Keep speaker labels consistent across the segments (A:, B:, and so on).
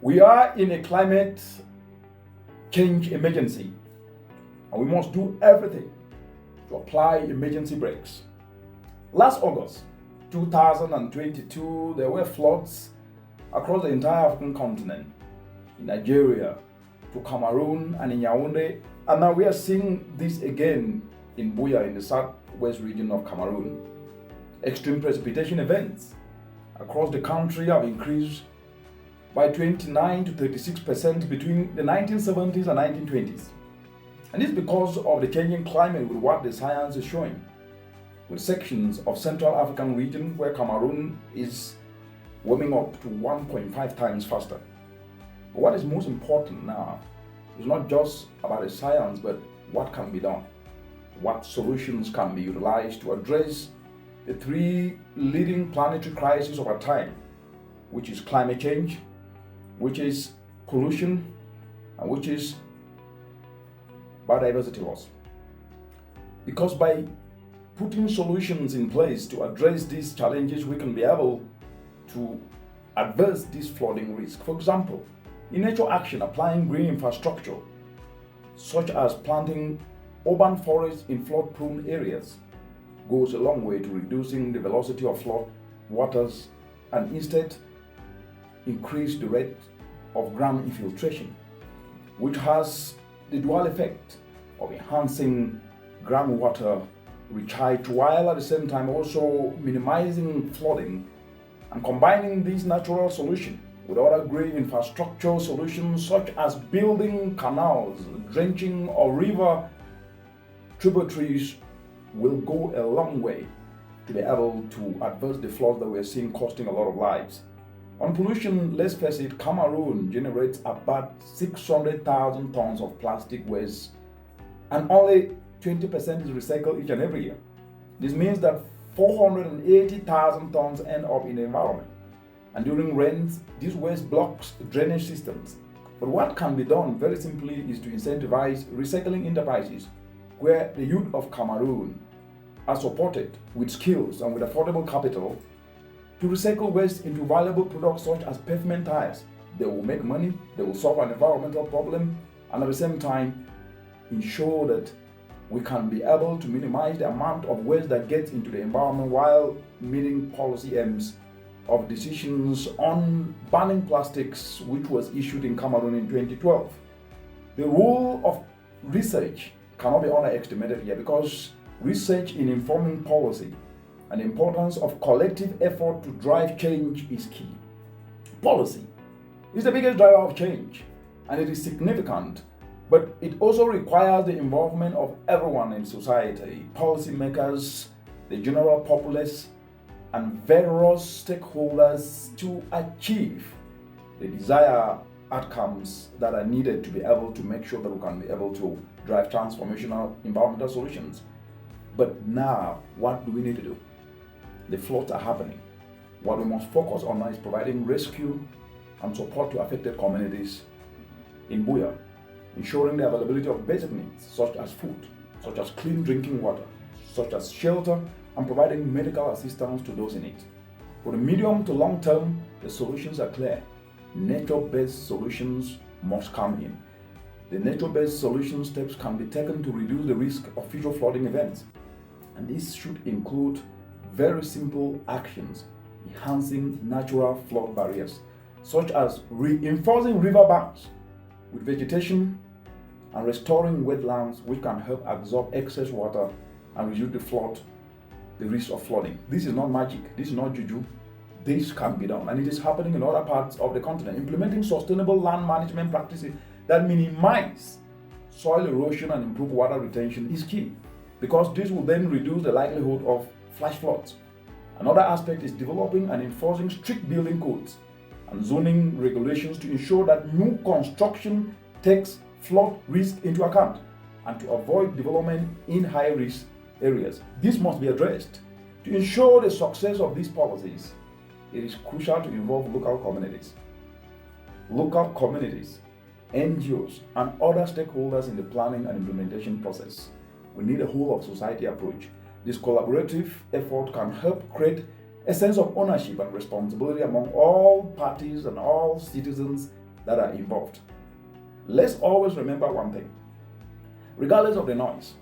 A: We are in a climate change emergency, and we must do everything to apply emergency brakes. Last August 2022, there were floods across the entire African continent, in Nigeria, to Cameroon, and in Yaoundé, and now we are seeing this again in Buea, in the southwest region of Cameroon. Extreme precipitation events across the country have increased by 29 to 36% between the 1970s and 1920s. And this is because of the changing climate with what the science is showing. With sections of Central African region where Cameroon is warming up to 1.5 times faster. But what is most important now is not just about the science, but what can be done. What solutions can be utilized to address the three leading planetary crises of our time, which is climate change, which is pollution, and which is biodiversity loss. Because by putting solutions in place to address these challenges, we can be able to address this flooding risk. For example, in nature action, applying green infrastructure, such as planting urban forests in flood-prone areas, goes a long way to reducing the velocity of flood waters and instead increase the rate of ground infiltration, which has the dual effect of enhancing groundwater recharge while at the same time also minimizing flooding. And combining these natural solutions with other green infrastructure solutions such as building canals, dredging, or river tributaries will go a long way to be able to address the floods that we're seeing costing a lot of lives. On pollution, let's face it, Cameroon generates about 600,000 tons of plastic waste, and only 20% is recycled each and every year. This means that 480,000 tons end up in the environment. And during rains, this waste blocks drainage systems. But what can be done very simply is to incentivize recycling enterprises where the youth of Cameroon are supported with skills and with affordable capital to recycle waste into valuable products such as pavement tires. They will make money, they will solve an environmental problem, and at the same time ensure that we can be able to minimize the amount of waste that gets into the environment while meeting policy aims of decisions on banning plastics, which was issued in Cameroon in 2012. The role of research cannot be underestimated here, because research in informing policy and the importance of collective effort to drive change is key. Policy is the biggest driver of change, and it is significant, but it also requires the involvement of everyone in society, policymakers, the general populace, and various stakeholders to achieve the desired outcomes that are needed to be able to make sure that we can be able to drive transformational environmental solutions. But now, what do we need to do? The floods are happening. What we must focus on now is providing rescue and support to affected communities in Buea, ensuring the availability of basic needs such as food, such as clean drinking water, such as shelter, and providing medical assistance to those in need. For the medium to long term, the solutions are clear. Nature-based solutions must come in. The nature-based solution steps can be taken to reduce the risk of future flooding events. And this should include very simple actions, enhancing natural flood barriers, such as reinforcing river banks with vegetation and restoring wetlands, which can help absorb excess water and reduce the risk of flooding. This is not magic, this is not juju. This can be done, and it is happening in other parts of the continent. Implementing sustainable land management practices that minimize soil erosion and improve water retention is key, because this will then reduce the likelihood of flash floods. Another aspect is developing and enforcing strict building codes and zoning regulations to ensure that new construction takes flood risk into account and to avoid development in high-risk areas. This must be addressed. To ensure the success of these policies, it is crucial to involve local communities. Local communities, NGOs, and other stakeholders in the planning and implementation process. We need a whole of society approach. This collaborative effort can help create a sense of ownership and responsibility among all parties and all citizens that are involved. Let's always remember one thing. Regardless of the noise,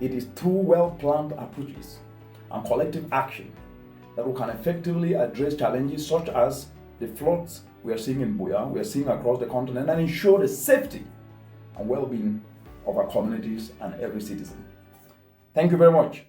A: it is through well-planned approaches and collective action that we can effectively address challenges such as the floods we are seeing in Buea, we are seeing across the continent, and ensure the safety and well-being of our communities and every citizen. Thank you very much.